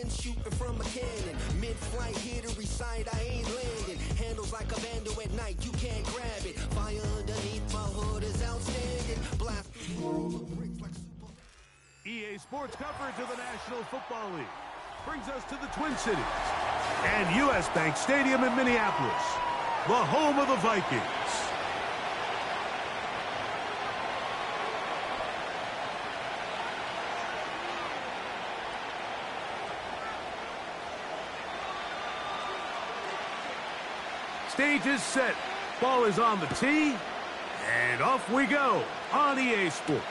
been shooting from a cannon. Mid-flight, here to recite, I ain't landing. Handles like a vandal at night, you can't grab it. Fire underneath my hood is outstanding. Blast EA Sports coverage of the National Football League brings us to the Twin Cities and U.S. Bank Stadium in Minneapolis, the home of the Vikings. Stage is set. Ball is on the tee. And off we go on EA Sports.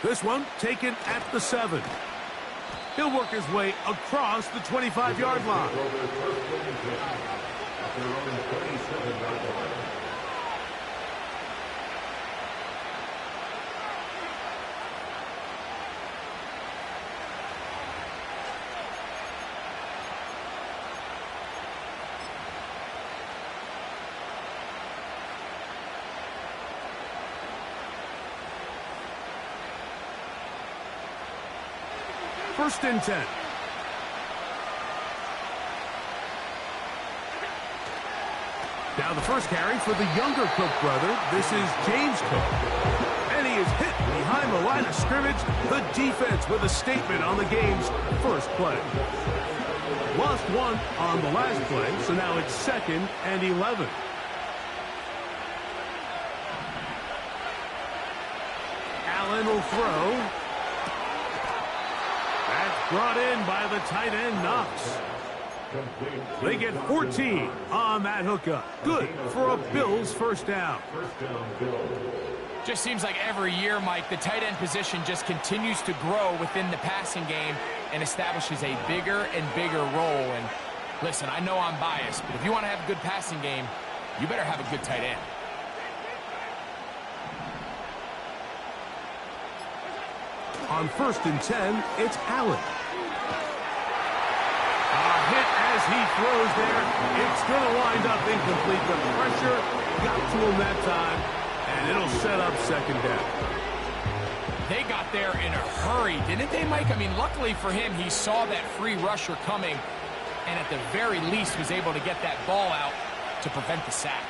This one taken at the 7. He'll work his way across the 25-yard line. First and 10. Now the first carry for the younger Cook brother. This is James Cook. And he is hit behind the line of scrimmage. The defense with a statement on the game's first play. Lost one on the last play, so now it's 2nd and 11. Allen will throw. Brought in by the tight end, Knox. They get 14 on that hookup. Good for a Bills first down. Just seems like every year, Mike, the tight end position just continues to grow within the passing game and establishes a bigger and bigger role. And listen, I know I'm biased, but if you want to have a good passing game, you better have a good tight end. On 1st and 10, it's Allen. A hit as he throws there. It's going to wind up incomplete. The pressure got to him that time, and it'll set up 2nd down. They got there in a hurry, didn't they, Mike? I mean, luckily for him, he saw that free rusher coming, and at the very least was able to get that ball out to prevent the sack.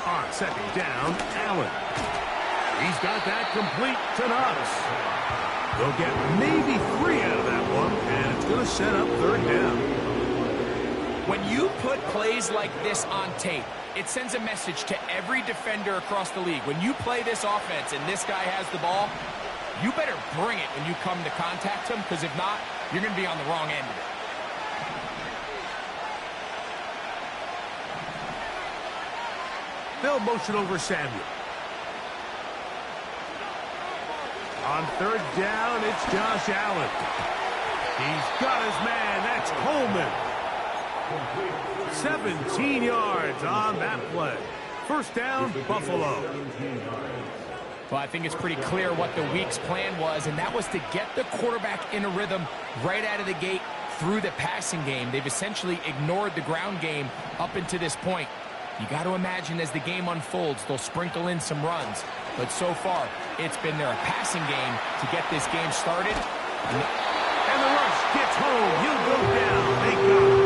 On 2nd down, Allen. He's got that complete to Knox. They'll get maybe 3 out of that one, and it's going to set up 3rd down. When you put plays like this on tape, it sends a message to every defender across the league. When you play this offense and this guy has the ball, you better bring it when you come to contact him, because if not, you're going to be on the wrong end of it. They'll motion over Samuel. On 3rd down, it's Josh Allen. He's got his man. That's Coleman. 17 yards on that play. First down, Buffalo. Well, I think it's pretty clear what the week's plan was, and that was to get the quarterback in a rhythm right out of the gate through the passing game. They've essentially ignored the ground game up until this point. You got to imagine as the game unfolds, they'll sprinkle in some runs. But so far, it's been their passing game to get this game started. And the rush gets home. He'll go down. They got him.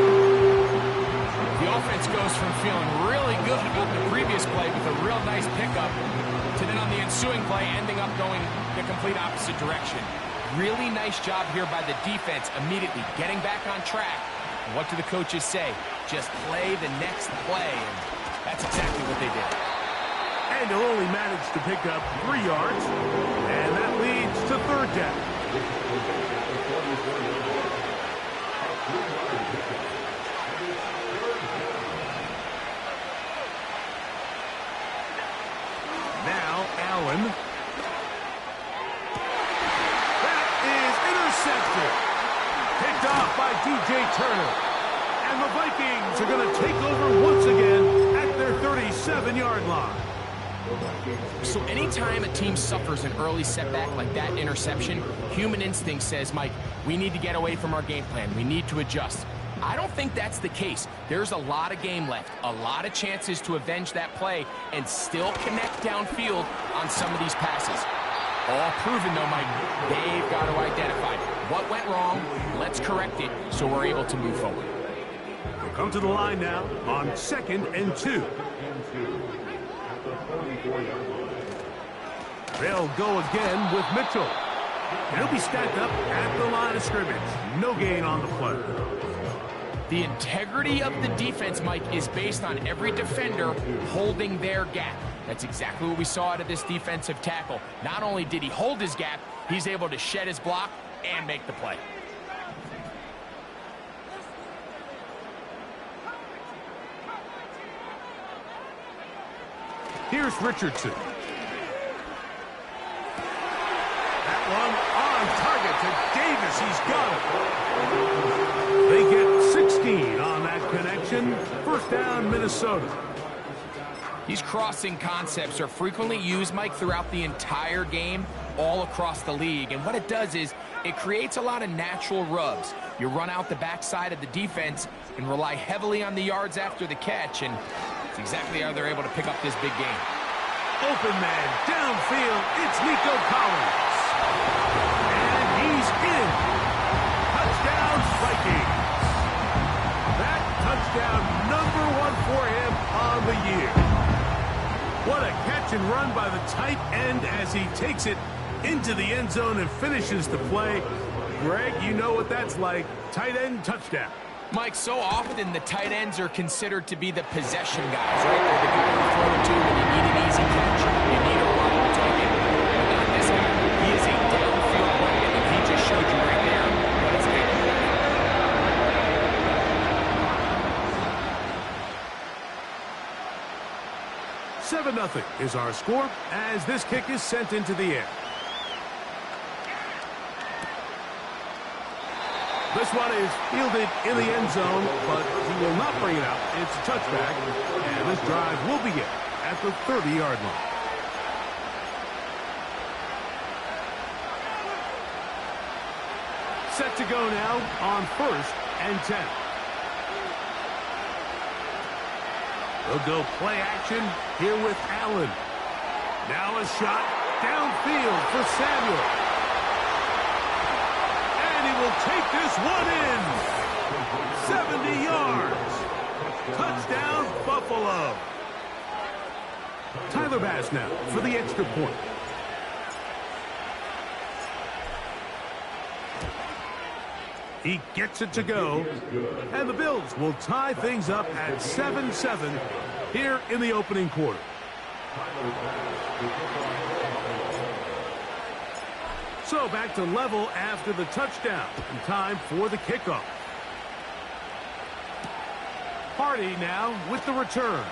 The offense goes from feeling really good about the previous play with a real nice pickup to then on the ensuing play ending up going the complete opposite direction. Really nice job here by the defense immediately getting back on track. And what do the coaches say? Just play the next play. And that's exactly what they did. And they'll only manage to pick up 3 yards. And that leads to 3rd down. Now Allen. That is intercepted. Picked off by DJ Turner. And the Vikings are going to take over once again at their 37-yard line. So anytime a team suffers an early setback like that interception, human instinct says, Mike, we need to get away from our game plan. We need to adjust. I don't think that's the case. There's a lot of game left, a lot of chances to avenge that play and still connect downfield on some of these passes. All proven, though, Mike. They've got to identify what went wrong. Let's correct it so we're able to move forward. We'll come to the line now on 2nd and 2. They'll go again with Mitchell. He'll be stacked up at the line of scrimmage. No gain on the play. The integrity of the defense, Mike, is based on every defender holding their gap. That's exactly what we saw out of this defensive tackle. Not only did he hold his gap, he's able to shed his block and make the play. Here's Richardson. That one on target to Davis. He's got it. They get 16 on that connection. First down, Minnesota. These crossing concepts are frequently used, Mike, throughout the entire game, all across the league. And what it does is it creates a lot of natural rubs. You run out the backside of the defense and rely heavily on the yards after the catch, and it's exactly how they're able to pick up this big game. Open man, downfield, it's Nico Collins. And he's in. Touchdown, Vikings. That touchdown, #1 for him on the year. What a catch and run by the tight end as he takes it into the end zone and finishes the play. Greg, you know what that's like. Tight end touchdown. Mike, so often the tight ends are considered to be the possession guys, right? They're the guy you throw it to when you need an easy catch. You need a reliable target. But not this guy. He is a downfield wagon, and he just showed you right there what it's capable of. 7-0 is our score as this kick is sent into the air. This one is fielded in the end zone, but he will not bring it out. It's a touchback, and this drive will begin at the 30-yard line. Set to go now on 1st and 10. They'll go play action here with Allen. Now a shot downfield for Samuel. And he will take this one in. 70 yards. Touchdown, Buffalo. Tyler Bass now for the extra point. He gets it to go, and the Bills will tie things up at 7-7 here in the opening quarter. So back to level after the touchdown, and time for the kickoff. Hardy now with the return.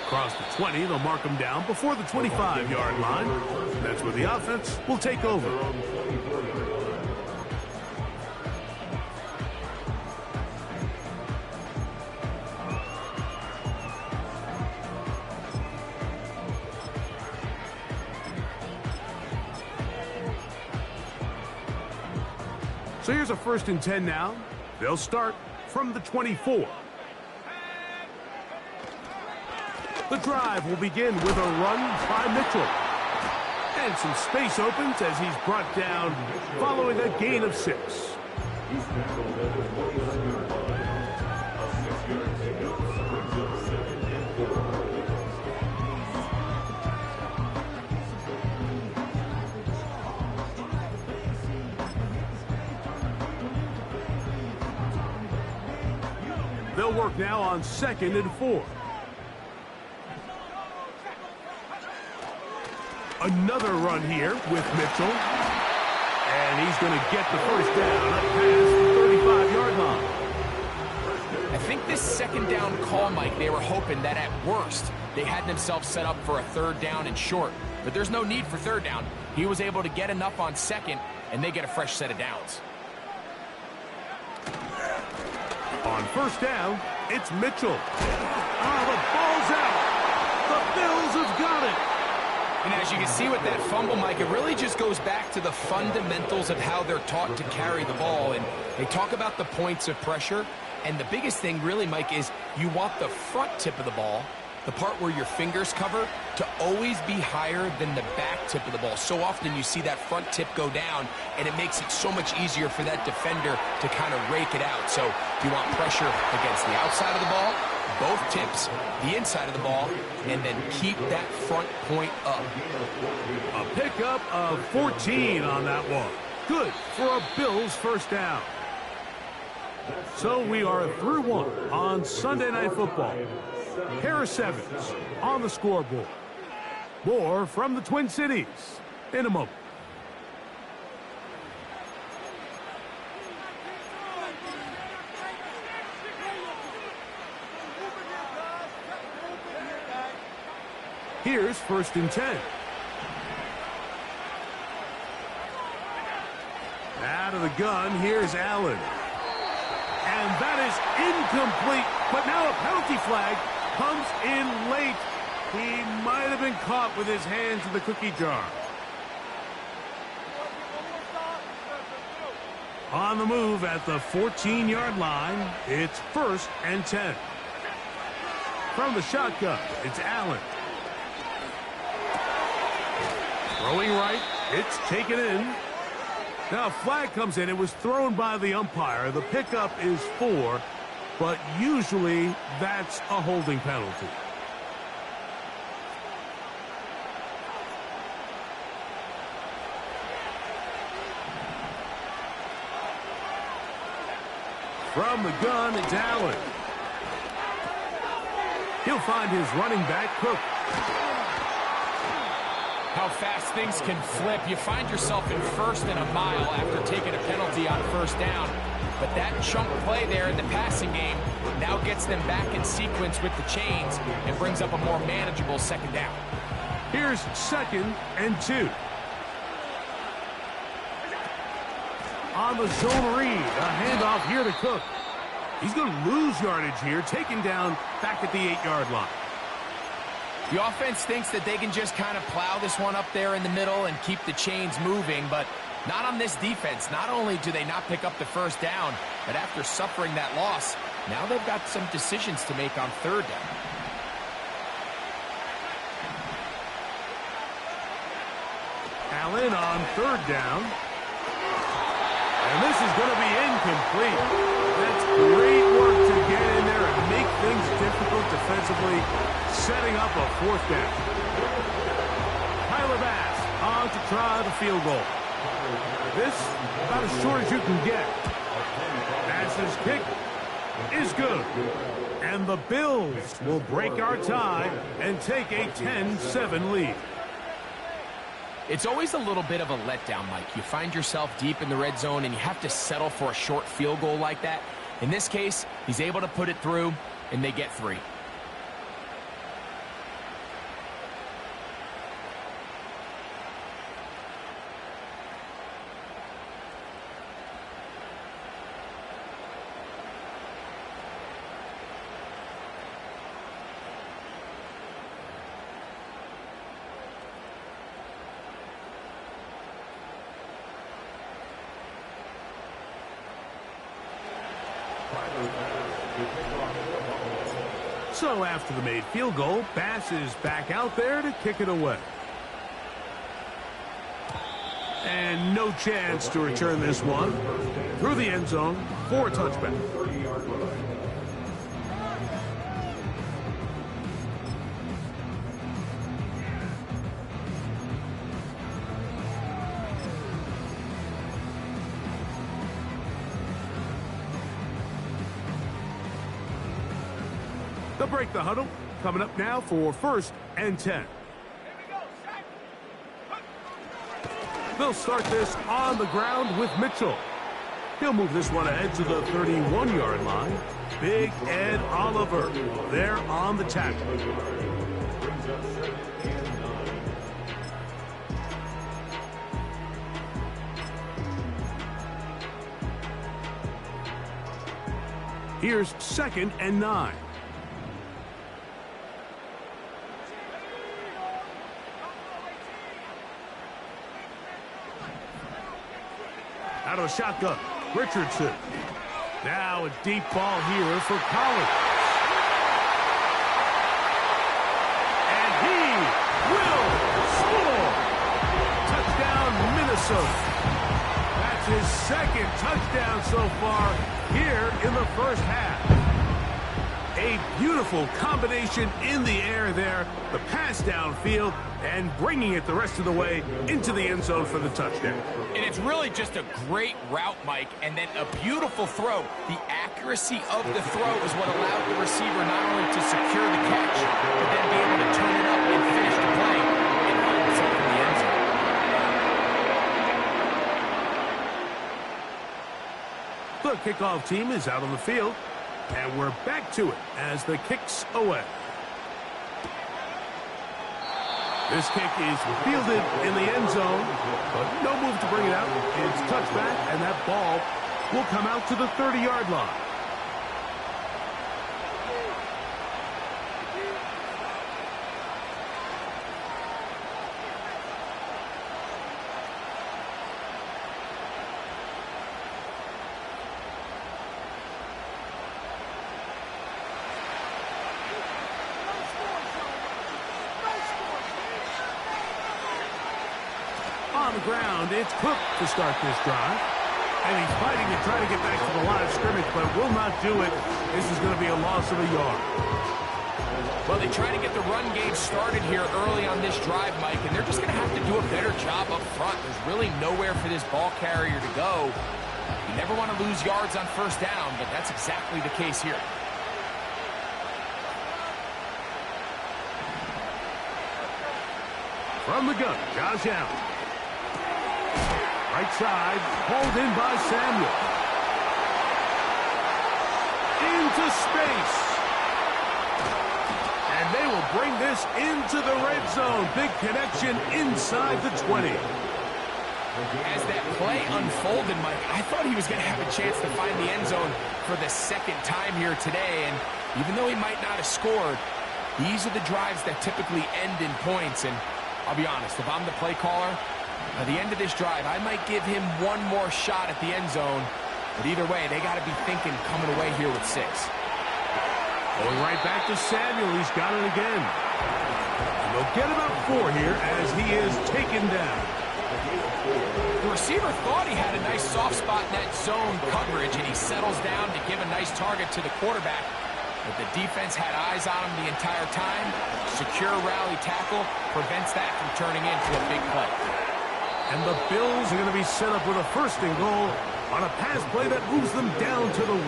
Across the 20, they'll mark him down before the 25-yard line. That's where the offense will take over. So here's a 1st and 10 now. They'll start from the 24. The drive will begin with a run by Mitchell. And some space opens as he's brought down following a gain of 6. They'll work now on 2nd and 4. Another run here with Mitchell. And he's going to get the first down up past the 35-yard line. I think this 2nd down call, Mike, they were hoping that at worst they had themselves set up for a 3rd down and short. But there's no need for 3rd down. He was able to get enough on 2nd, and they get a fresh set of downs. On 1st down, it's Mitchell. Oh, the ball's out. The Bills have got it. And as you can see with that fumble, Mike, it really just goes back to the fundamentals of how they're taught to carry the ball. And they talk about the points of pressure. And the biggest thing really, Mike, is you want the front tip of the ball, the part where your fingers cover, to always be higher than the back tip of the ball. So often you see that front tip go down, and it makes it so much easier for that defender to kind of rake it out. So you want pressure against the outside of the ball, both tips, the inside of the ball, and then keep that front point up. A pickup of 14 on that one. Good for a Bills first down. So we are through one on Sunday Night Football. Harris Evans on the scoreboard. More from the Twin Cities in a moment. Here's 1st and 10. Out of the gun, here's Allen. And that is incomplete, but now a penalty flag comes in late. He might have been caught with his hands in the cookie jar. On the move at the 14-yard line, it's 1st and 10. From the shotgun, it's Allen. Throwing right, it's taken in. Now a flag comes in. It was thrown by the umpire. The pickup is 4, but usually that's a holding penalty. From the gun, it's Allen. He'll find his running back, Cook. How fast things can flip. You find yourself in 1st and a mile after taking a penalty on 1st down. But that chunk play there in the passing game now gets them back in sequence with the chains and brings up a more manageable 2nd down. Here's 2nd and 2. On the zone read, a handoff here to Cook. He's going to lose yardage here, taken down back at the 8-yard line. The offense thinks that they can just kind of plow this one up there in the middle and keep the chains moving, but not on this defense. Not only do they not pick up the 1st down, but after suffering that loss, now they've got some decisions to make on 3rd down. Allen on 3rd down. And this is going to be incomplete. That's great work to get in there and make things difficult defensively, setting up a 4th down. Tyler Bass on to try the field goal. This about as short as you can get. Bass's kick is good. And the Bills will break our tie and take a 10-7 lead. It's always a little bit of a letdown, Mike. You find yourself deep in the red zone and you have to settle for a short field goal like that. In this case, he's able to put it through, and they get 3. So after the made field goal, Bass is back out there to kick it away. And no chance to return this one through the end zone for a touchback. They'll break the huddle. Coming up now for 1st and 10. They'll start this on the ground with Mitchell. He'll move this one ahead to the 31-yard line. Big Ed Oliver there on the tackle. Here's 2nd and 9. out of the shotgun. Richardson. Now a deep ball here for Collins. And he will score. Touchdown, Minnesota. That's his second touchdown so far here in the first half. A beautiful combination in the air there. The pass downfield and bringing it the rest of the way into the end zone for the touchdown. And it's really just a great route, Mike, and then a beautiful throw. The accuracy of the throw is what allowed the receiver not only to secure the catch, but then be able to turn it up and finish the play and find himself in the end zone. The kickoff team is out on the field, and we're back to it as the kick's away. This kick is fielded in the end zone, but no move to bring it out. It's touchback, and that ball will come out to the 30-yard line. On the ground, it's Cook to start this drive. And he's fighting to try to get back to the line of scrimmage, but will not do it. This is going to be a loss of a yard. Well, they try to get the run game started here early on this drive, Mike, and they're just going to have to do a better job up front. There's really nowhere for this ball carrier to go. You never want to lose yards on first down, but that's exactly the case here. From the gun, Josh Allen. Right side, pulled in by Samuel. Into space. And they will bring this into the red zone. Big connection inside the 20. As that play unfolded, Mike, I thought he was going to have a chance to find the end zone for the second time here today. And even though he might not have scored, these are the drives that typically end in points. And I'll be honest, if I'm the play caller, at the end of this drive, I might give him one more shot at the end zone. But either way, they got to be thinking coming away here with 6. Going right back to Samuel. He's got it again. And they'll get about 4 here as he is taken down. The receiver thought he had a nice soft spot in that zone coverage, and he settles down to give a nice target to the quarterback. But the defense had eyes on him the entire time. Secure rally tackle prevents that from turning into a big play. And the Bills are going to be set up with a 1st and goal on a pass play that moves them down to the 1.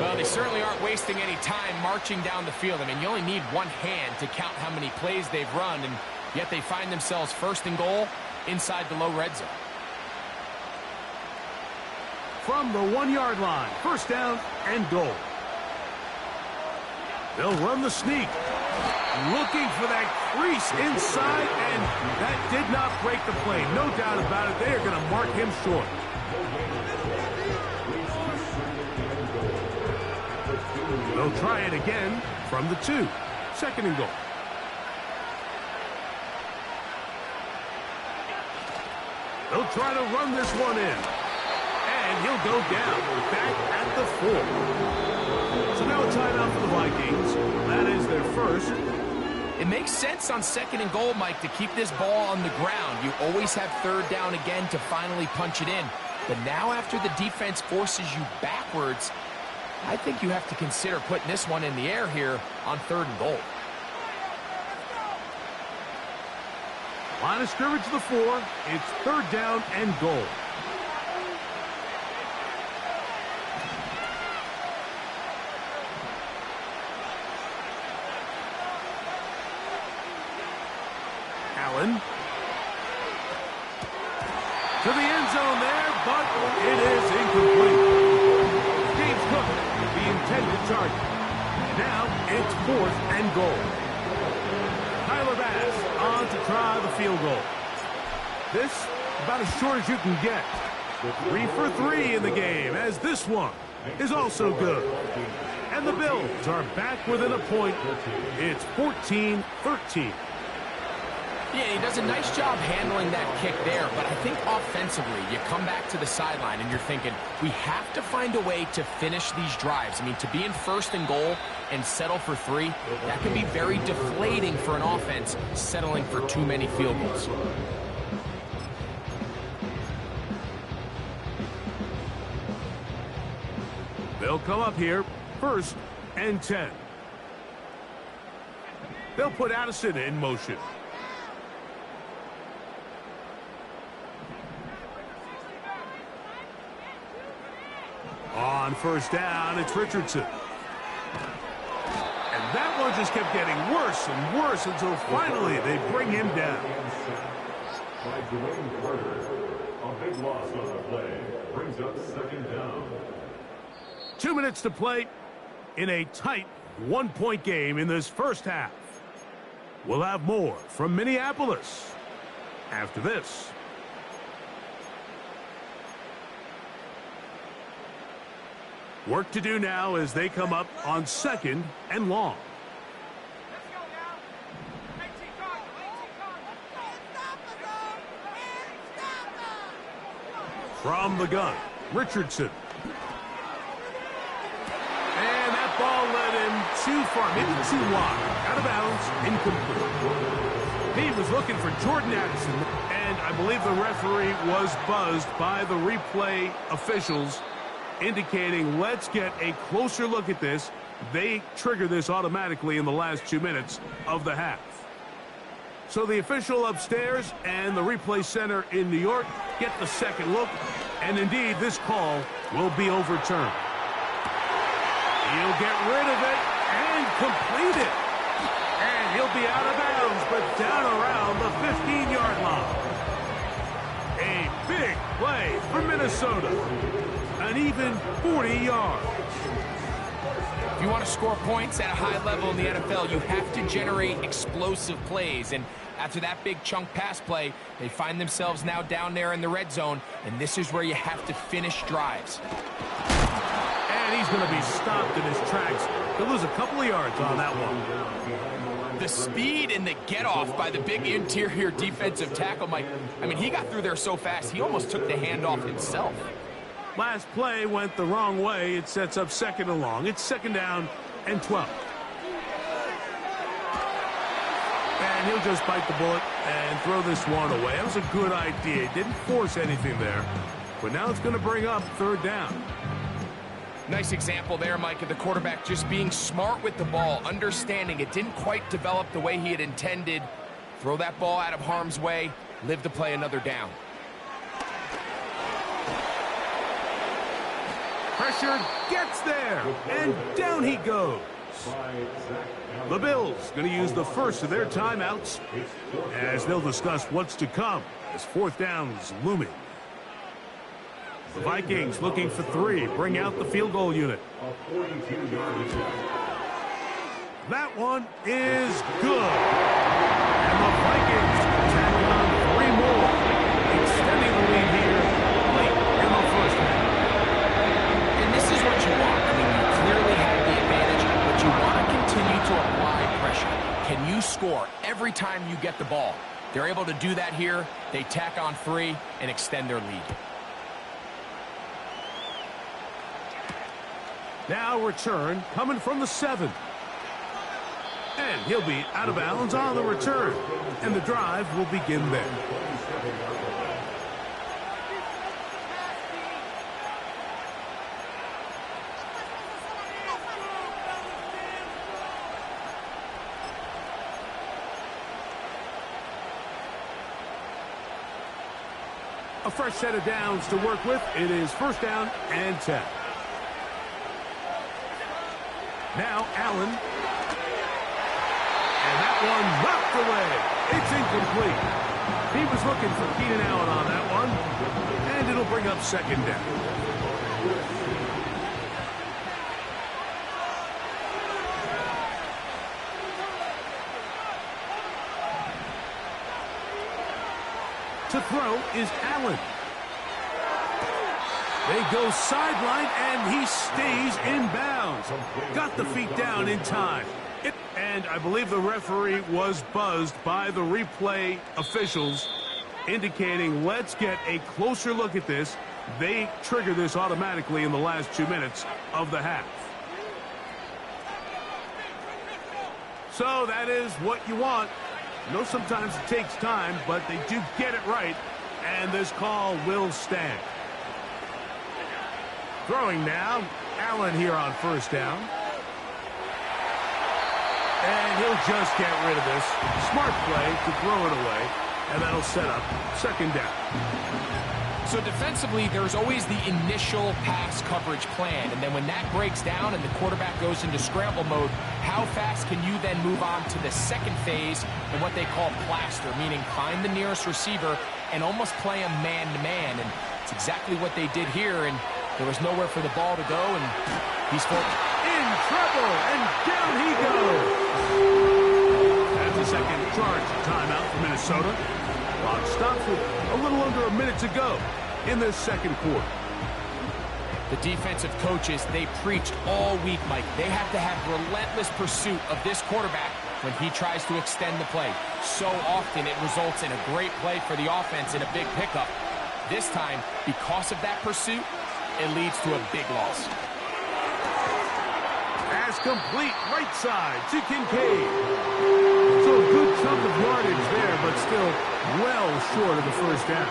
Well, they certainly aren't wasting any time marching down the field. I mean, you only need one hand to count how many plays they've run, and yet they find themselves 1st and goal inside the low red zone. From the 1-yard line, 1st down and goal. They'll run the sneak. Looking for that crease inside, and that did not break the play. No doubt about it. They are going to mark him short. They'll try it again from the 2. 2nd and goal. They'll try to run this one in. And he'll go down back at the 4. So now a timeout for the Vikings. That is their first. It makes sense on 2nd and goal, Mike, to keep this ball on the ground. You always have 3rd down again to finally punch it in. But now after the defense forces you backwards, I think you have to consider putting this one in the air here on 3rd and goal. Line of scrimmage to the 4. It's 3rd down and goal. Allen. To the end zone there, but it is incomplete. James Cook, the intended target. Now it's 4th and goal. Tyler Bass on to try the field goal. This about as short as you can get. 3 for 3 in the game, as this one is also good. And the Bills are back within a point. It's 14-13. Yeah, he does a nice job handling that kick there, but I think offensively, you come back to the sideline and you're thinking, we have to find a way to finish these drives. I mean, to be in first and goal and settle for 3, that can be very deflating for an offense settling for too many field goals. They'll come up here, 1st and 10. They'll put Addison in motion. On 1st down, it's Richardson. And that one just kept getting worse and worse until finally they bring him down. A big loss on the play brings up 2nd down. 2 minutes to play in a tight 1-point game in this first half. We'll have more from Minneapolis after this. Work to do now as they come up on 2nd and long. From the gun, Richardson. And that ball led him too far, maybe too wide. Out of bounds, incomplete. He was looking for Jordan Addison, and I believe the referee was buzzed by the replay officials, indicating let's get a closer look at this. They trigger this automatically in the last 2 minutes of the half. So the official upstairs and the replay center in New York get the second look, and indeed this call will be overturned. He'll get rid of it and complete it. And he'll be out of bounds, but down around the 15-yard line. A big play for Minnesota. An even 40 yards. If you want to score points at a high level in the NFL, you have to generate explosive plays. And after that big chunk pass play, they find themselves now down there in the red zone, and this is where you have to finish drives. And he's going to be stopped in his tracks. He'll lose a couple of yards on that one. The speed and the get-off by the big interior defensive tackle, Mike. I mean, he got through there so fast, he almost took the handoff himself. Last play went the wrong way. It sets up 2nd and long. It's 2nd down and 12. And he'll just bite the bullet and throw this one away. That was a good idea. Didn't force anything there. But now it's going to bring up 3rd down. Nice example there, Mike, of the quarterback just being smart with the ball, understanding it didn't quite develop the way he had intended. Throw that ball out of harm's way, live to play another down. Pressure gets there, and down he goes. The Bills going to use the first of their timeouts as they'll discuss what's to come as 4th down is looming. The Vikings looking for 3, bring out the field goal unit. That one is good. And the Vikings tack on 3 more, extending the lead here late in the first half. And this is what you want. I mean, you clearly have the advantage, but you want to continue to apply pressure. Can you score every time you get the ball? They're able to do that here. They tack on 3 and extend their lead. Now return coming from the 7. And he'll be out of bounds on the return. And the drive will begin there. A fresh set of downs to work with. It is 1st down and 10. Now Allen. And that one knocked away. It's incomplete. He was looking for Keenan Allen on that one. And it'll bring up 2nd down. To throw is Allen. They go sideline, and he stays in bounds. Got the feet down in time. And And I believe the referee was buzzed by the replay officials, indicating let's get a closer look at this. They trigger this automatically in the last 2 minutes of the half. So that is what you want. I know sometimes it takes time, but they do get it right, and this call will stand. Throwing now, Allen here on first down. And he'll just get rid of this. Smart play to throw it away, and that'll set up second down. So defensively, there's always the initial pass coverage plan, and then when that breaks down and the quarterback goes into scramble mode, how fast can you then move on to the second phase and what they call plaster, meaning find the nearest receiver and almost play him man-to-man, and it's exactly what they did here, and there was nowhere for the ball to go, and he's in trouble, and down he goes. That's the second charge timeout for Minnesota. Clock stops with a little under a minute to go in this second quarter. The defensive coaches, they preached all week, Mike. They have to have relentless pursuit of this quarterback when he tries to extend the play. So often it results in a great play for the offense and a big pickup. This time, because of that pursuit, it leads to a big loss. Pass complete, right side to Kincaid. So a good chunk of yardage there, but still well short of the first down.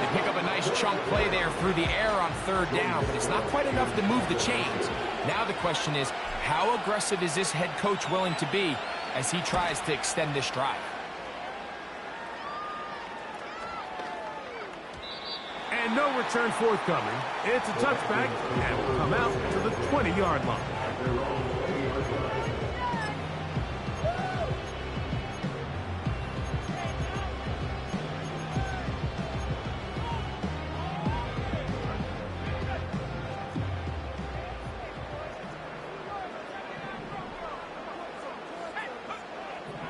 They pick up a nice chunk play there through the air on third down, but it's not quite enough to move the chains. Now the question is, how aggressive is this head coach willing to be as he tries to extend this drive? And no return forthcoming. It's a touchback, and will come out to the 20-yard line.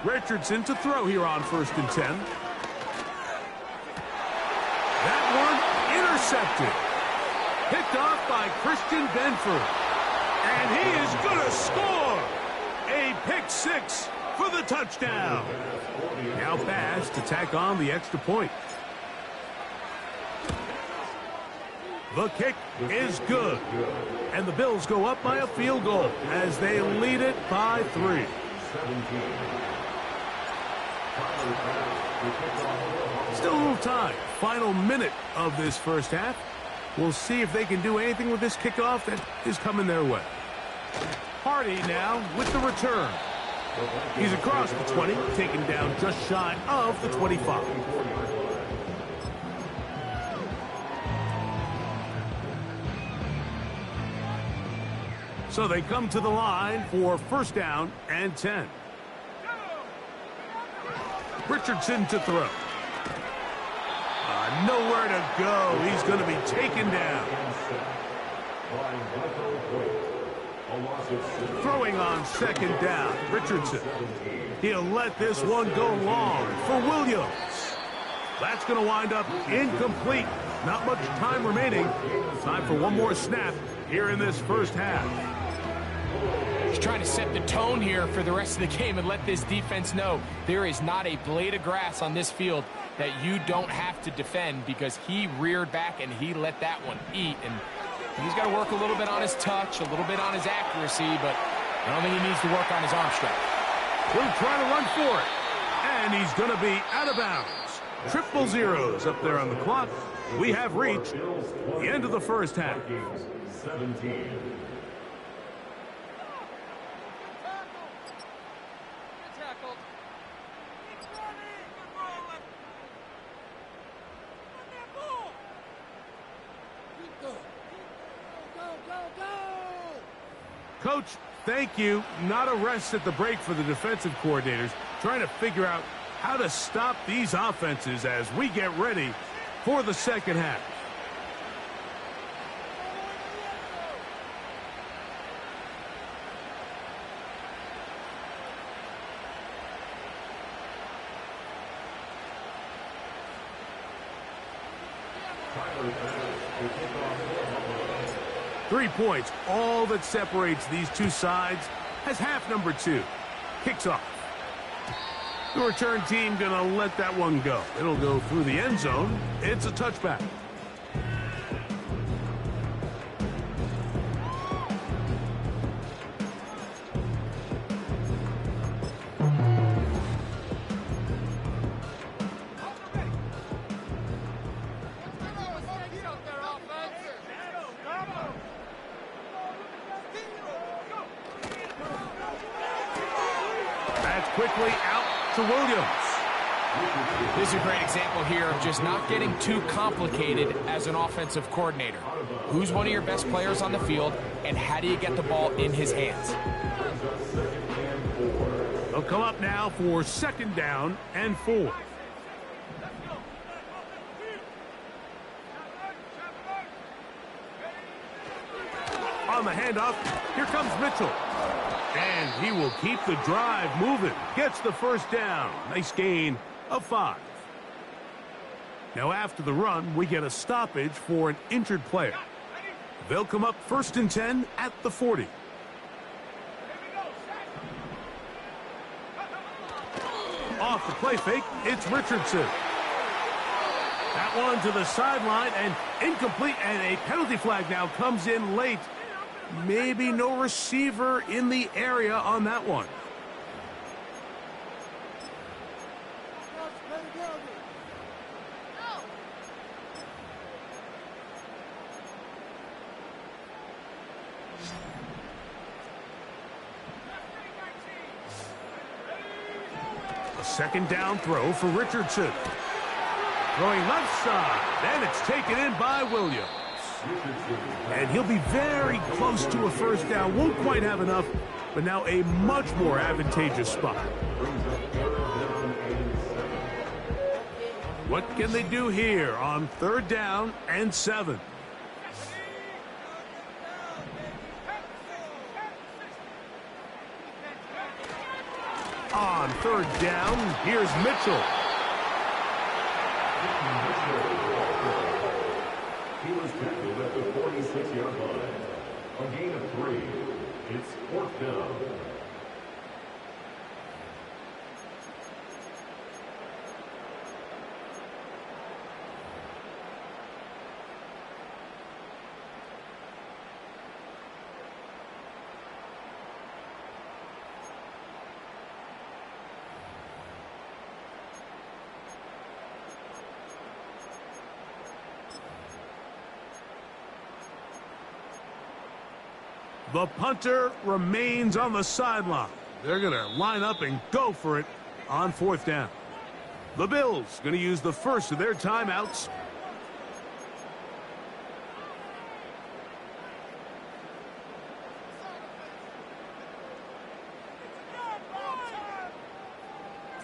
Richardson to throw here on 1st and 10. That one intercepted. Picked off by Christian Benford. And he is going to score. A pick six for the touchdown. Now pass to tack on the extra point. The kick is good. And the Bills go up by a field goal as they lead it by 3. Still a little time. Final minute of this first half. We'll see if they can do anything with this kickoff that is coming their way. Hardy now with the return. He's across the 20, taken down just shy of the 25. So they come to the line for 1st down and 10. Richardson to throw. Nowhere to go. He's going to be taken down. Throwing on 2nd down. Richardson. He'll let this one go long for Williams. That's going to wind up incomplete. Not much time remaining. Time for one more snap here in this first half. He's trying to set the tone here for the rest of the game and let this defense know there is not a blade of grass on this field that you don't have to defend, because he reared back and he let that one eat. And he's got to work a little bit on his touch, a little bit on his accuracy, but I don't think he needs to work on his arm strength. He'll try to run for it. And he's going to be out of bounds. Triple zeros up there on the clock. We have reached the end of the first half. 17. Coach, thank you. Not a rest at the break for the defensive coordinators, trying to figure out how to stop these offenses as we get ready for the second half. Tyler, 3 points, all that separates these two sides. has half number 2. Kicks off. The return team going to let that one go. It'll go through the end zone. It's a touchback. That's quickly out to Williams. This is a great example here of just not getting too complicated as an offensive coordinator. Who's one of your best players on the field, and how do you get the ball in his hands? They'll come up now for 2nd down and 4. On the handoff, here comes Mitchell. And he will keep the drive moving. Gets the 1st down. Nice gain of 5. Now after the run, we get a stoppage for an injured player. They'll come up 1st and 10 at the 40. Off the play fake, it's Richardson. That one to the sideline and incomplete, and a penalty flag now comes in late. Maybe no receiver in the area on that one. A 2nd down throw for Richardson. Throwing left side, and it's taken in by Williams. And he'll be very close to a 1st down. Won't quite have enough, but now a much more advantageous spot. What can they do here on 3rd down and 7? On 3rd down, here's Mitchell. He was tackled at the 46-yard line. A gain of 3. It's 4th down. The punter remains on the sideline. They're going to line up and go for it on 4th down. The Bills going to use the first of their timeouts.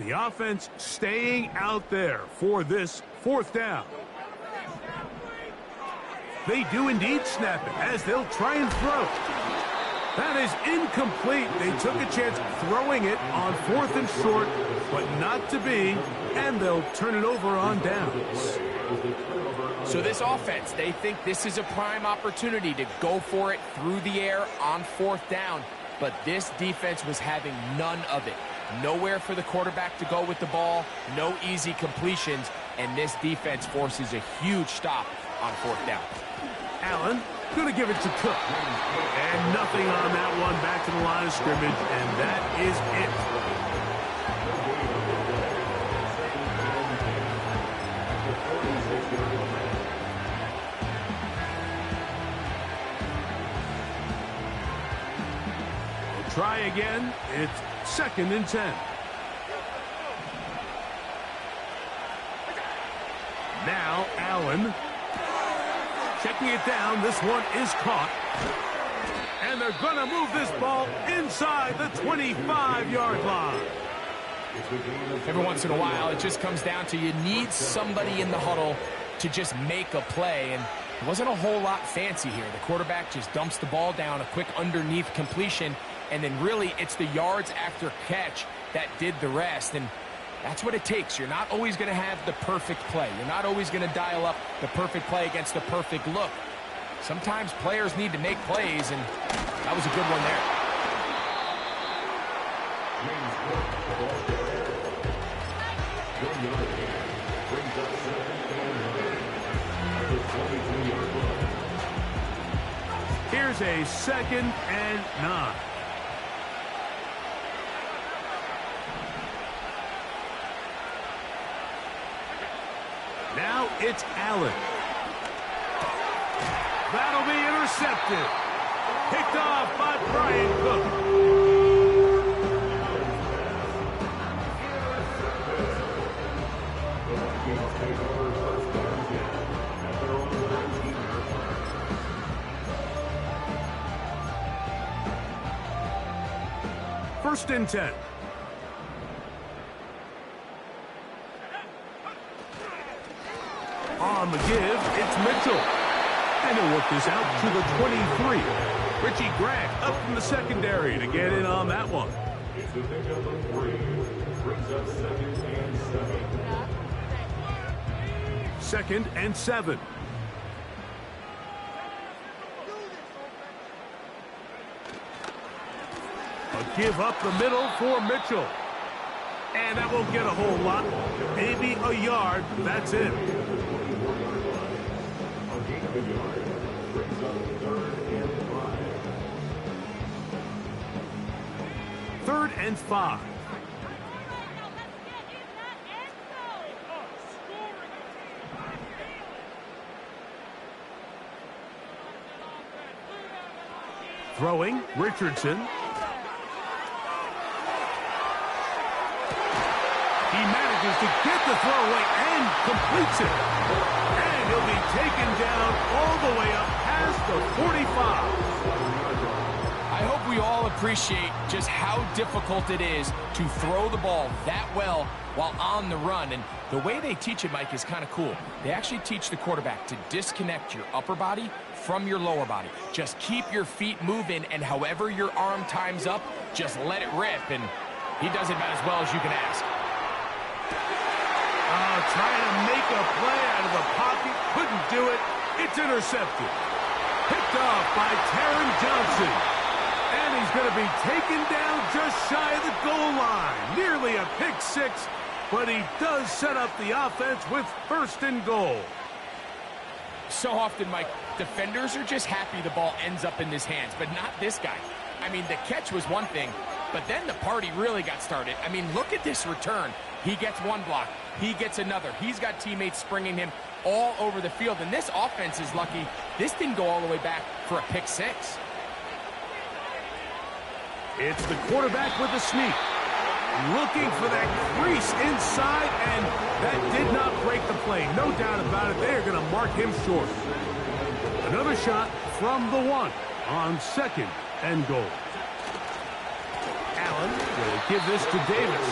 The offense staying out there for this 4th down. They do indeed snap it as they'll try and throw. That is incomplete. They took a chance throwing it on 4th and short, but not to be, and they'll turn it over on downs. So this offense, they think this is a prime opportunity to go for it through the air on 4th down, but this defense was having none of it. Nowhere for the quarterback to go with the ball, no easy completions, and this defense forces a huge stop on 4th down. Allen going to give it to Cook. And nothing on that one, back to the line of scrimmage, and that is it. We'll try again. It's 2nd and 10. Now Allen. Checking it down, this one is caught. And they're going to move this ball inside the 25-yard line. Every once in a while, it just comes down to you need somebody in the huddle to just make a play. And it wasn't a whole lot fancy here. The quarterback just dumps the ball down, a quick underneath completion, and then really it's the yards after catch that did the rest. And that's what it takes. You're not always going to have the perfect play. You're not always going to dial up the perfect play against the perfect look. Sometimes players need to make plays, and that was a good one there. James Cook, the ball carrier. 1 yard gain. Brings up 7th and 9 at the 22-yard line. Here's a 2nd and 9. Now it's Allen. That'll be intercepted. Picked off by Brian Cook. First and 10. On the give, it's Mitchell. And he'll work this out to the 23. Richie Grant up from the secondary to get in on that one. It's a pickup of 3. Brings up 2nd and 7. 2nd and 7. A give up the middle for Mitchell. And that won't get a whole lot. Maybe a yard. That's it. Third and 5. Throwing, Richardson. He manages to get the throw away and completes it. And he'll be taken down all the way up past the 45. I hope we all appreciate just how difficult it is to throw the ball that well while on the run. And the way they teach it, Mike, is kind of cool. They actually teach the quarterback to disconnect your upper body from your lower body. Just keep your feet moving, and however your arm times up, just let it rip. And he does it about as well as you can ask. Trying to make a play out of the pocket. Couldn't do it. It's intercepted. Picked off by Taron Johnson. And he's going to be taken down just shy of the goal line. Nearly a pick 6, but he does set up the offense with 1st and goal. So often, Mike, defenders are just happy the ball ends up in his hands, but not this guy. I mean, the catch was one thing, but then the party really got started. I mean, look at this return. He gets one block. He gets another. He's got teammates springing him all over the field, and this offense is lucky this didn't go all the way back for a pick 6. It's the quarterback with the sneak. Looking for that crease inside, and that did not break the play. No doubt about it. They are going to mark him short. Another shot from the 1 on 2nd and goal. Allen will give this to Davis.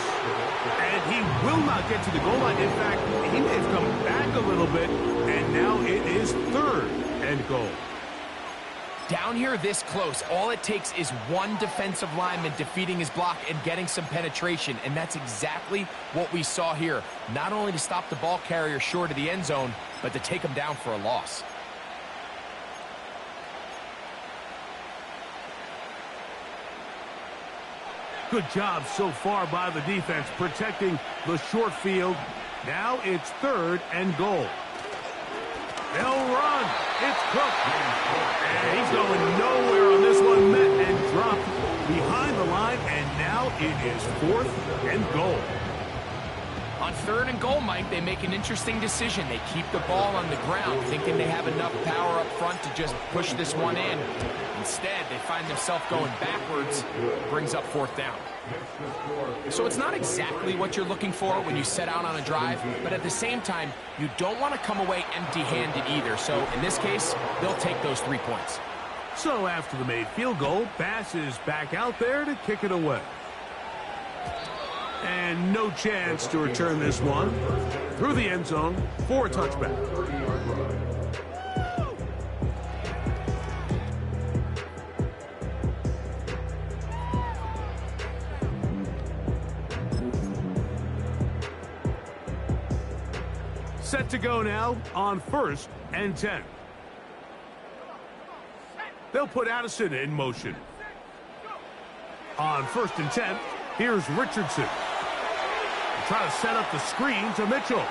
And he will not get to the goal line. In fact, he may have come back a little bit, and now it is 3rd and goal. Down here this close, all it takes is one defensive lineman defeating his block and getting some penetration, and that's exactly what we saw here. Not only to stop the ball carrier short of the end zone, but to take him down for a loss. Good job so far by the defense protecting the short field. Now it's 3rd and goal. They'll run. It's Cook. And he's going nowhere on this one. Met and dropped behind the line. And now it is 4th and goal. On 3rd and goal, Mike, they make an interesting decision. They keep the ball on the ground, thinking they have enough power up front to just push this one in. Instead, they find themselves going backwards. Brings up 4th down. So it's not exactly what you're looking for when you set out on a drive, but at the same time, you don't want to come away empty-handed either. So in this case, they'll take those 3 points. So after the made field goal, Bass is back out there to kick it away. And no chance to return this one through the end zone for a touchback. Set to go now on 1st and 10. They'll put Addison in motion. On 1st and 10, Here's Richardson. Try to set up the screen to Mitchell.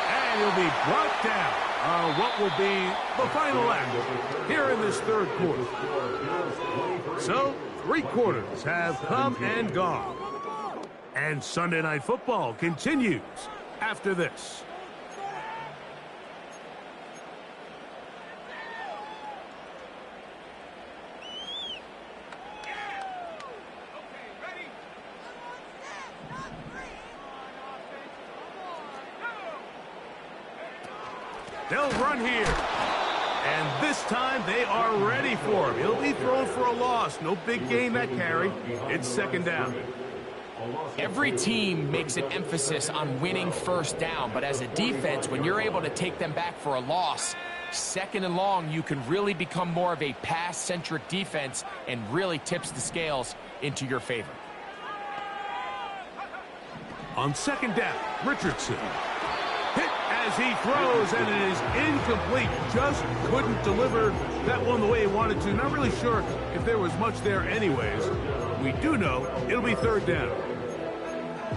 And he'll be brought down on what will be the final act here in this third quarter. So, 3 quarters have come and gone. And Sunday Night Football continues after this. They'll run here. And this time they are ready for him. He'll be thrown for a loss. No big gain that carry. It's second down. Every team makes an emphasis on winning first down, but as a defense, when you're able to take them back for a loss, second and long, you can really become more of a pass-centric defense and really tips the scales into your favor. On second down, Richardson. Hit as he throws, and it is incomplete. Just couldn't deliver that one the way he wanted to. Not really sure if there was much there anyways. We do know it'll be third down.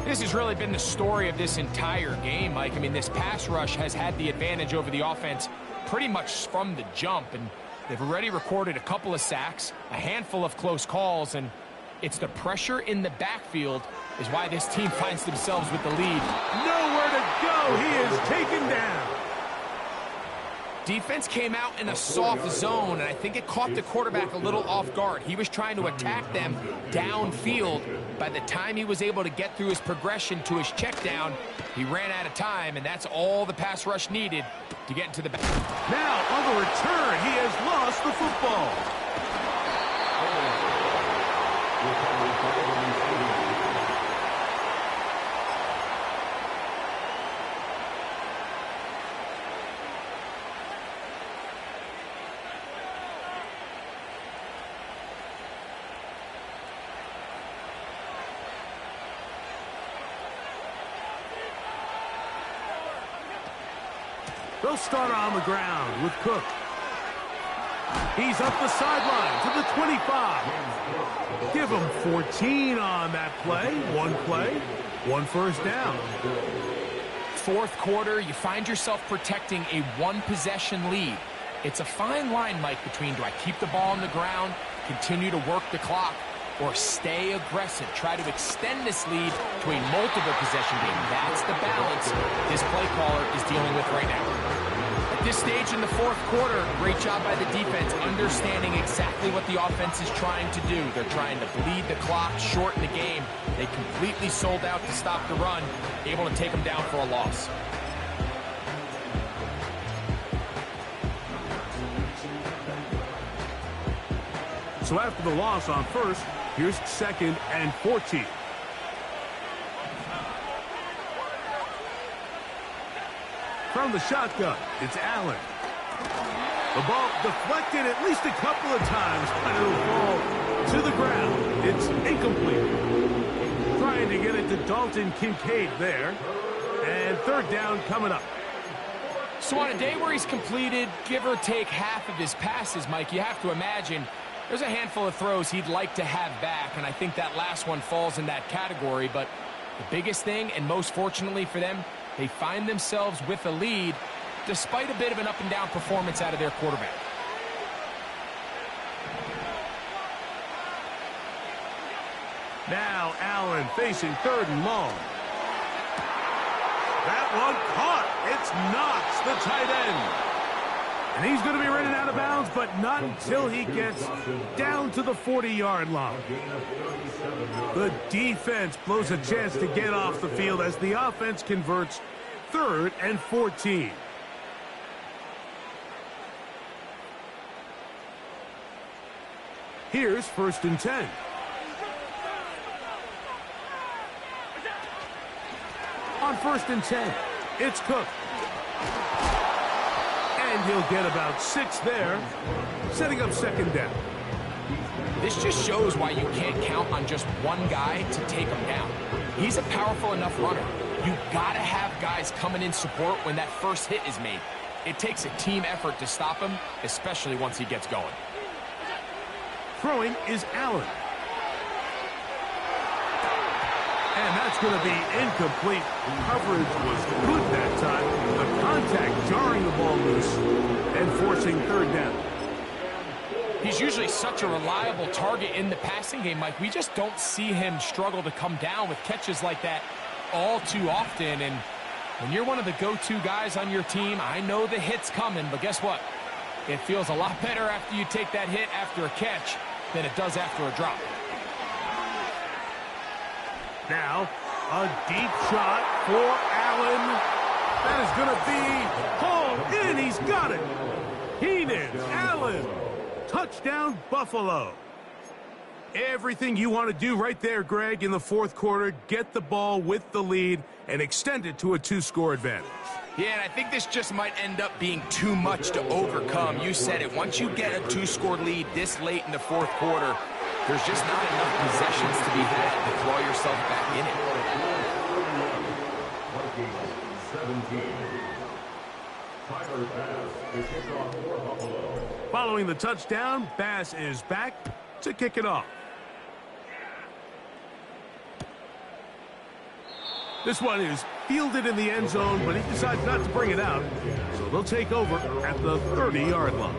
This has really been the story of this entire game, Mike. I mean, this pass rush has had the advantage over the offense pretty much from the jump, and they've already recorded a couple of sacks, a handful of close calls, and it's the pressure in the backfield is why this team finds themselves with the lead. Nowhere to go. He is taken down. Defense came out in a soft zone, and I think it caught the quarterback a little off guard. He was trying to attack them downfield. By the time he was able to get through his progression to his check down, he ran out of time, and that's all the pass rush needed to get into the back. Now, on the return, he has lost the football. They'll start on the ground with Cook. He's up the sideline to the 25. Give him 14 on that play. One first down. Fourth quarter, you find yourself protecting a one-possession lead. It's a fine line, Mike, between do I keep the ball on the ground, continue to work the clock, or stay aggressive, try to extend this lead to a multiple possession game. That's the balance this play caller is dealing with right now. At this stage in the fourth quarter, great job by the defense, understanding exactly what the offense is trying to do. They're trying to bleed the clock, shorten the game. They completely sold out to stop the run, able to take them down for a loss. So after the loss on first, here's second and 14. From the shotgun, it's Allen. The ball deflected at least a couple of times, but it'll fall to the ground. It's incomplete. Trying to get it to Dalton Kincaid there. And third down coming up. So on a day where he's completed, give or take half of his passes, Mike, you have to imagine there's a handful of throws he'd like to have back, and I think that last one falls in that category. But the biggest thing, and most fortunately for them, they find themselves with a lead despite a bit of an up-and-down performance out of their quarterback. Now Allen facing third and long. That one caught. It's Knox, the tight end. And he's going to be running out of bounds, but not until he gets down to the 40-yard line. The defense blows a chance to get off the field as the offense converts third and 14. Here's first and 10. On first and 10, it's Cook. And he'll get about 6 there, setting up second down. This just shows why you can't count on just one guy to take him down. He's a powerful enough runner. You got to have guys coming in support when that first hit is made. It takes a team effort to stop him, especially once he gets going. Throwing is Allen. And that's going to be incomplete. Coverage was good that time. The contact jarring the ball loose and forcing third down. He's usually such a reliable target in the passing game, Mike. We just don't see him struggle to come down with catches like that all too often. And when you're one of the go-to guys on your team, I know the hit's coming, but guess what? It feels a lot better after you take that hit after a catch than it does after a drop. Now, a deep shot for Allen. That is going to be hauled in. He's got it. Keenan Allen. Touchdown, Buffalo. Everything you want to do right there, Greg, in the fourth quarter. Get the ball with the lead and extend it to a 2-score advantage. Yeah, and I think this just might end up being too much to overcome. You said it. Once you get a 2-score lead this late in the fourth quarter, there's just not enough possessions to be had to throw yourself back in it. Following the touchdown, Bass is back to kick it off. This one is fielded in the end zone, but he decides not to bring it out. So they'll take over at the 30-yard line.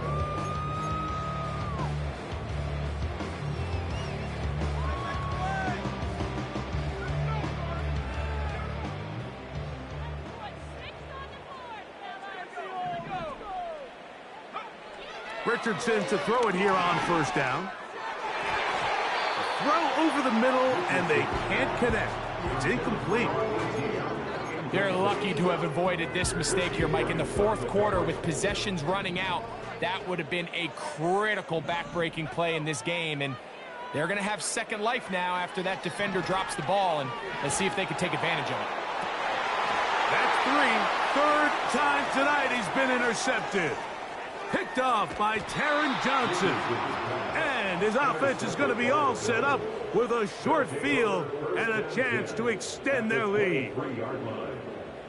Richardson to throw it here on first down. Throw over the middle, and they can't connect. It's incomplete. They're lucky to have avoided this mistake here, Mike. In the fourth quarter, with possessions running out, that would have been a critical back-breaking play in this game. And they're going to have second life now after that defender drops the ball. And let's see if they can take advantage of it. That's three. Third time tonight he's been intercepted. Picked off by Taron Johnson. And his offense is going to be all set up with a short field and a chance to extend their lead.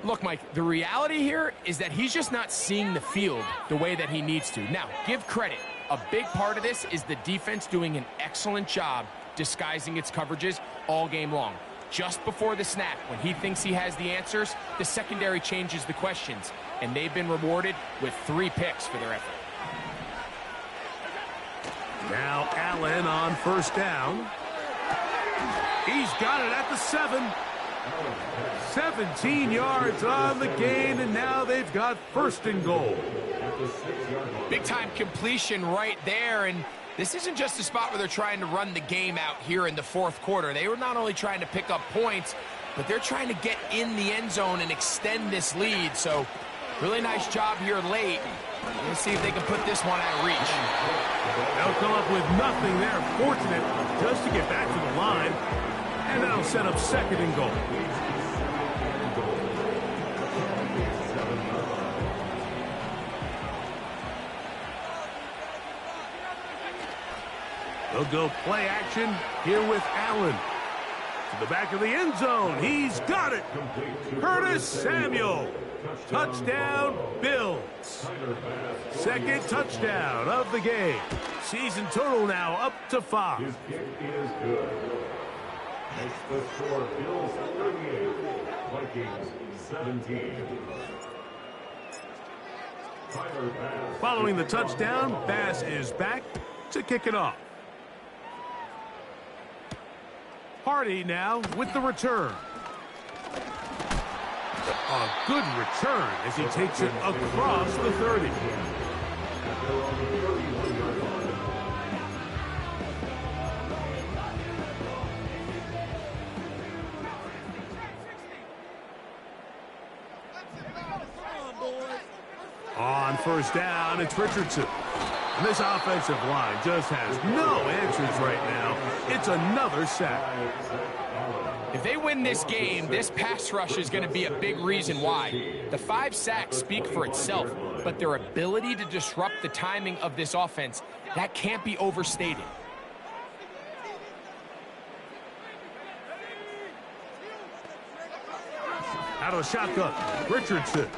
Look, Mike, the reality here is that he's just not seeing the field the way that he needs to. Now, give credit. A big part of this is the defense doing an excellent job disguising its coverages all game long. Just before the snap, when he thinks he has the answers, the secondary changes the questions, and they've been rewarded with 3 picks for their effort. Now Allen on first down. He's got it at the 7. 17 yards on the gain, and now they've got first and goal. Big-time completion right there, and this isn't just a spot where they're trying to run the game out here in the fourth quarter. They were not only trying to pick up points, but they're trying to get in the end zone and extend this lead. So really nice job here late. Let's see if they can put this one out of reach. They'll come up with nothing there. Fortunate just to get back to the line. And that'll set up second and goal. They'll go play action here with Allen. To the back of the end zone. He's got it. Curtis Samuel. Touchdown, Bills. Second touchdown of the game. Season total now up to 5. His kick is good. Makes the score Bills 38, Vikings 17. Following the touchdown, Bass is back to kick it off. Hardy now with the return. A good return as he takes it across the 30. On first down, it's Richardson. And this offensive line just has no answers right now. It's another sack. If they win this game, this pass rush is going to be a big reason why. The 5 sacks speak for itself, but their ability to disrupt the timing of this offense, that can't be overstated. Out of the shotgun, Richardson.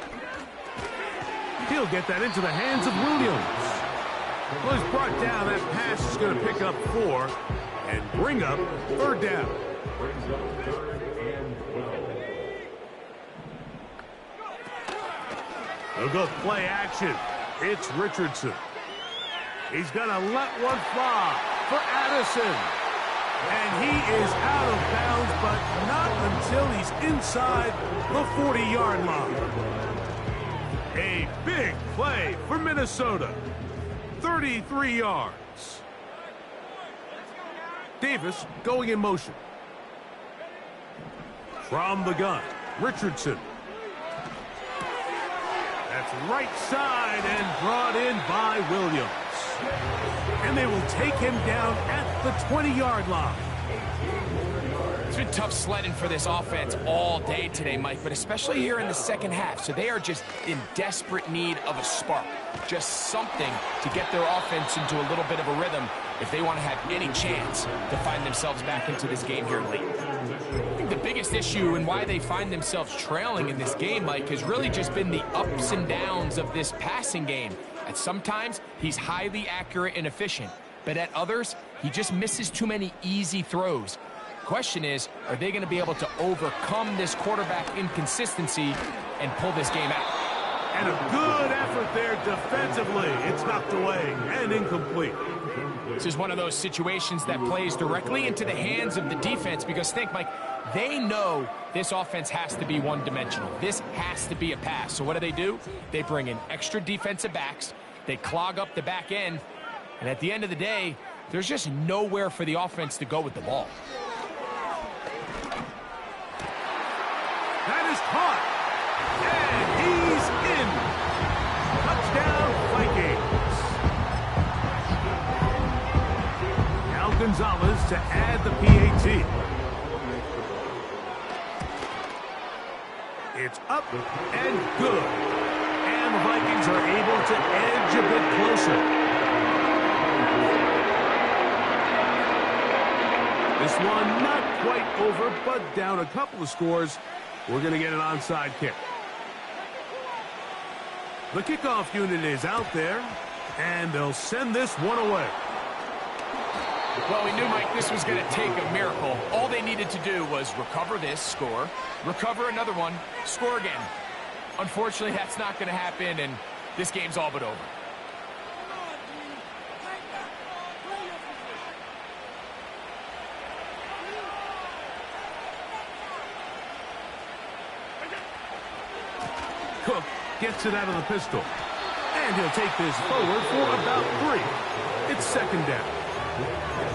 He'll get that into the hands of Williams. Well, he's brought down. That pass is going to pick up 4 and bring up third down. Brings up 3rd and They'll go play action. It's Richardson. He's going to let one fly for Addison. And he is out of bounds, but not until he's inside the 40-yard line. A big play for Minnesota. 33 yards. Davis going in motion. From the gun, Richardson. That's right side and brought in by Williams. And they will take him down at the 20-yard line. It's been tough sledding for this offense all day today, Mike, but especially here in the second half. So they are just in desperate need of a spark, just something to get their offense into a little bit of a rhythm if they want to have any chance to find themselves back into this game here late. I think the biggest issue and why they find themselves trailing in this game, Mike, has really just been the ups and downs of this passing game. At sometimes, he's highly accurate and efficient, but at others, he just misses too many easy throws. Question is, are they going to be able to overcome this quarterback inconsistency and pull this game out? And a good effort there defensively. It's knocked away and incomplete. This is one of those situations that plays directly into the hands of the defense because think, Mike, they know this offense has to be one-dimensional. This has to be a pass. So what do? They bring in extra defensive backs. They clog up the back end. And at the end of the day, there's just nowhere for the offense to go with the ball. That is caught. And he's in. Touchdown, Vikings. Now Gonzalez to add the PAT. It's up and good. And the Vikings are able to edge a bit closer. This one not quite over, but down a couple of scores. We're going to get an onside kick. The kickoff unit is out there, and they'll send this one away. Well, we knew, Mike, this was going to take a miracle. All they needed to do was recover this, score, recover another one, score again. Unfortunately, that's not going to happen, and this game's all but over. Cook gets it out of the pistol. And he'll take this forward for about 3. It's second down.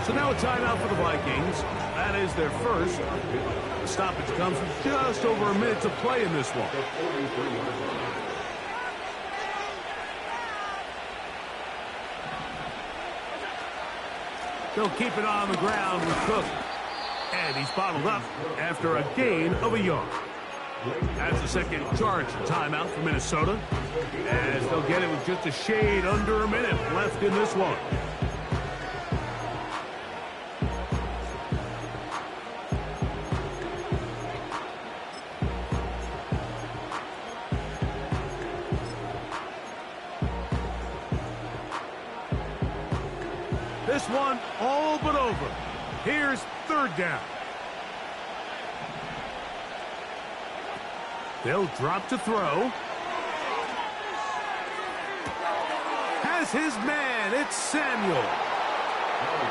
So now a timeout for the Vikings. That is their first. The stoppage comes with just over a minute to play in this one. They'll keep it on the ground with Cook. And he's bottled up after a gain of a yard. That's the second charge timeout for Minnesota, as they'll get it with just a shade under a minute left in this one. This one all but over. Here's third down. They'll drop to throw. Has his man. It's Samuel.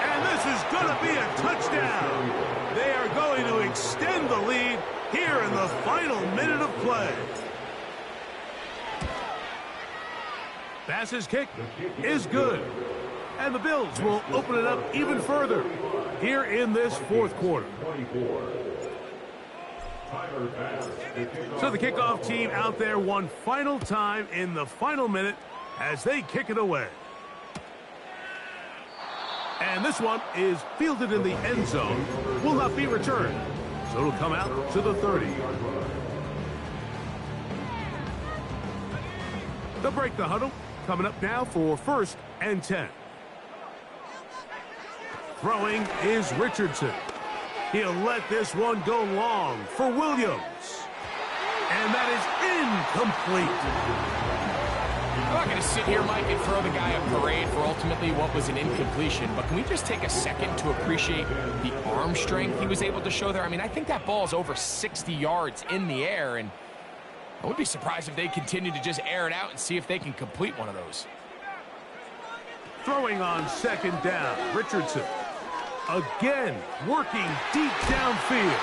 And this is going to be a touchdown. They are going to extend the lead here in the final minute of play. Bass's kick is good. And the Bills will open it up even further here in this fourth quarter. So the kickoff team out there one final time in the final minute as they kick it away. And this one is fielded in the end zone. Will not be returned. So it'll come out to the 30. They'll break the huddle. Coming up now for 1st and 10. Throwing is Richardson. He'll let this one go long for Williams. And that is incomplete. I'm not going to sit here, Mike, and throw the guy a parade for ultimately what was an incompletion, but can we just take a second to appreciate the arm strength he was able to show there? I mean, I think that ball is over 60 yards in the air, and I would be surprised if they continue to just air it out and see if they can complete one of those. Throwing on second down, Richardson. Again, working deep downfield.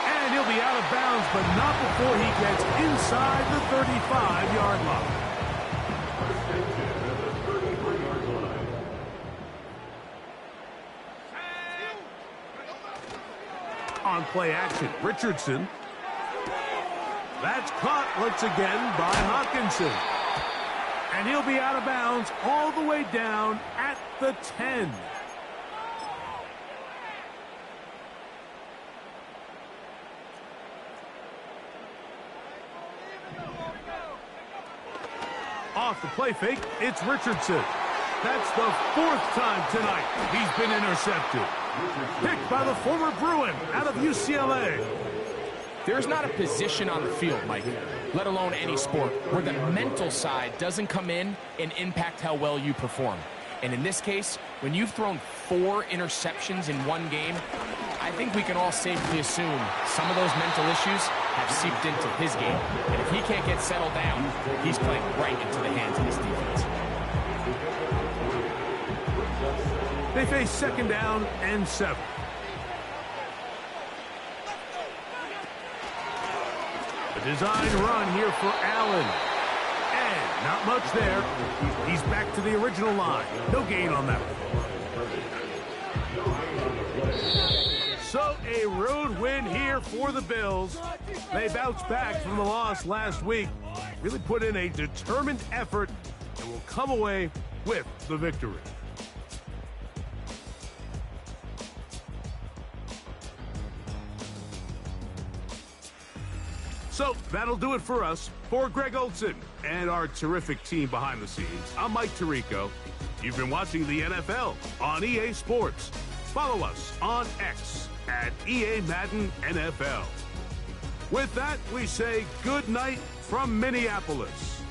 And he'll be out of bounds, but not before he gets inside the 35-yard line. On play action, Richardson. That's caught once again by Hawkinson. And he'll be out of bounds all the way down at the 10. Off the play fake, it's Richardson. That's the 4th time tonight he's been intercepted. Picked by the former Bruin out of UCLA. There's not a position on the field, Mike, let alone any sport, where the mental side doesn't come in and impact how well you perform. And in this case, when you've thrown 4 interceptions in one game, I think we can all safely assume some of those mental issues have seeped into his game. And if he can't get settled down, he's playing right into the hands of his defense. They face second down and 7. A design run here for Allen. And not much there. He's back to the original line. No gain on that one. So a road win here for the Bills. They bounced back from the loss last week. Really put in a determined effort and will come away with the victory. So that'll do it for us. For Greg Olson and our terrific team behind the scenes, I'm Mike Tirico. You've been watching the NFL on EA Sports. Follow us on X at EA Madden NFL. With that, we say good night from Minneapolis.